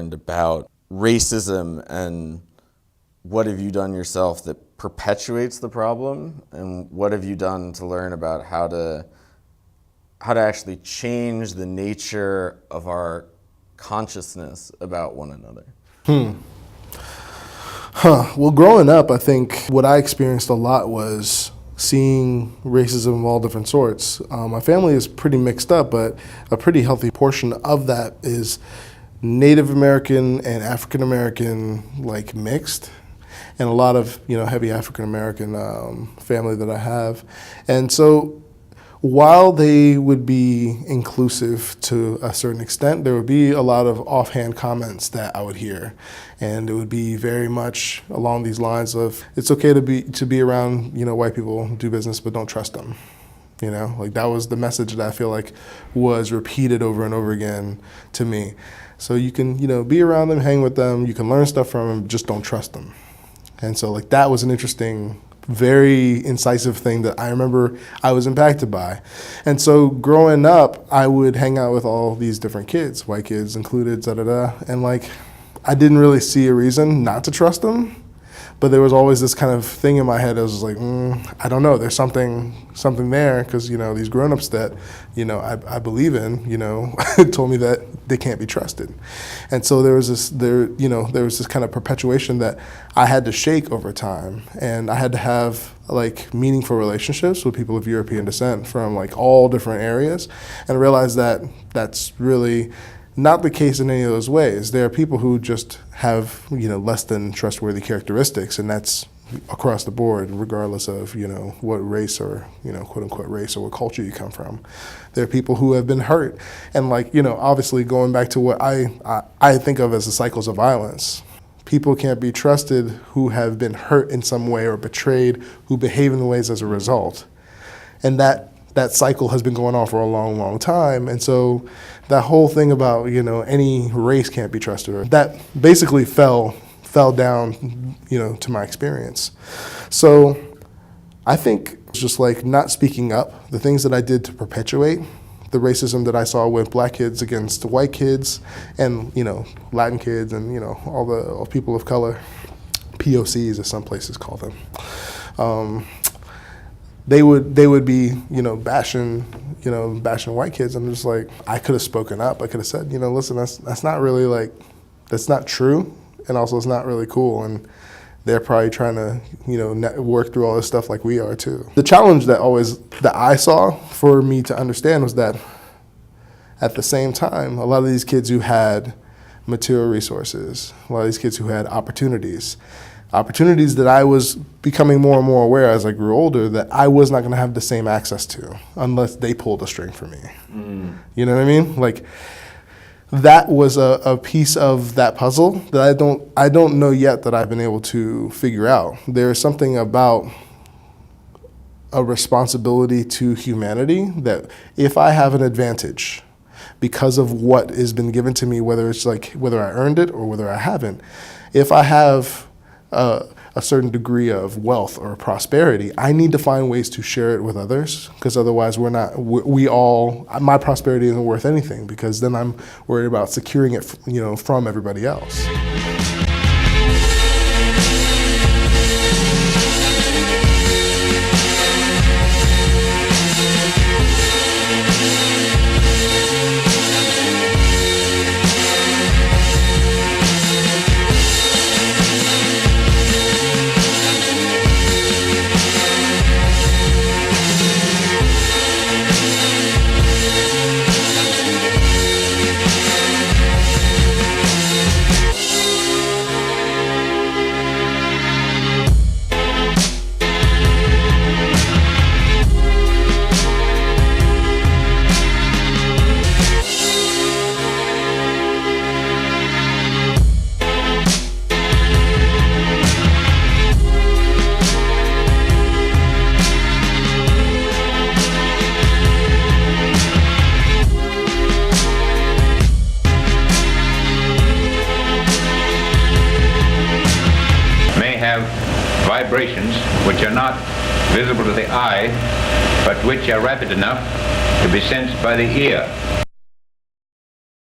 learned about racism, and what have you done yourself that perpetuates the problem, and what have you done to learn about how to actually change the nature of our consciousness about one another? Well, growing up, I think what I experienced a lot was seeing racism of all different sorts. My family is pretty mixed up, but a pretty healthy portion of that is Native American and African American, like, mixed, and a lot of, heavy African American family that I have. And so while they would be inclusive to a certain extent, there would be a lot of offhand comments that I would hear. And it would be very much along these lines of, it's okay to be around, white people, do business, but don't trust them. Like, that was the message that I feel like was repeated over and over again to me. So you can, be around them, hang with them, you can learn stuff from them, just don't trust them. And so, like, that was an interesting, very incisive thing that I remember I was impacted by. And so growing up, I would hang out with all these different kids, white kids included, and, like, I didn't really see a reason not to trust them, but there was always this kind of thing in my head. I was like, I don't know, there's something there, because, these grown-ups that, I believe in, told me that they can't be trusted. And so there was this kind of perpetuation that I had to shake over time, and I had to have, like, meaningful relationships with people of European descent from, like, all different areas, and realize that that's really not the case in any of those ways. There are people who just have, less than trustworthy characteristics, and that's across the board, regardless of, what race or, quote unquote race, or what culture you come from. There are people who have been hurt, and, like, obviously going back to what I think of as the cycles of violence. People can't be trusted who have been hurt in some way or betrayed, who behave in ways as a result. And that cycle has been going on for a long, long time. And so that whole thing about, any race can't be trusted, that basically fell down, to my experience. So I think it's just, like, not speaking up, the things that I did to perpetuate the racism that I saw with black kids against white kids, and, Latin kids, and, all people of color, POCs as some places call them. They would be, bashing white kids. I'm just like, I could have spoken up. I could have said, listen, that's not really, like, that's not true, and also it's not really cool. And they're probably trying to, work through all this stuff like we are too. The challenge that I saw for me to understand was that at the same time, a lot of these kids who had material resources, a lot of these kids who had opportunities that I was becoming more and more aware as I grew older that I was not going to have the same access to unless they pulled a string for me. You know what I mean? Like, that was a piece of that puzzle that I don't know yet that I've been able to figure out. There's something about a responsibility to humanity that if I have an advantage because of what has been given to me, whether it's like whether I earned it or whether I haven't, if I have a certain degree of wealth or prosperity, I need to find ways to share it with others, because otherwise my prosperity isn't worth anything, because then I'm worried about securing it, from everybody else. Vibrations which are not visible to the eye, but which are rapid enough to be sensed by the ear.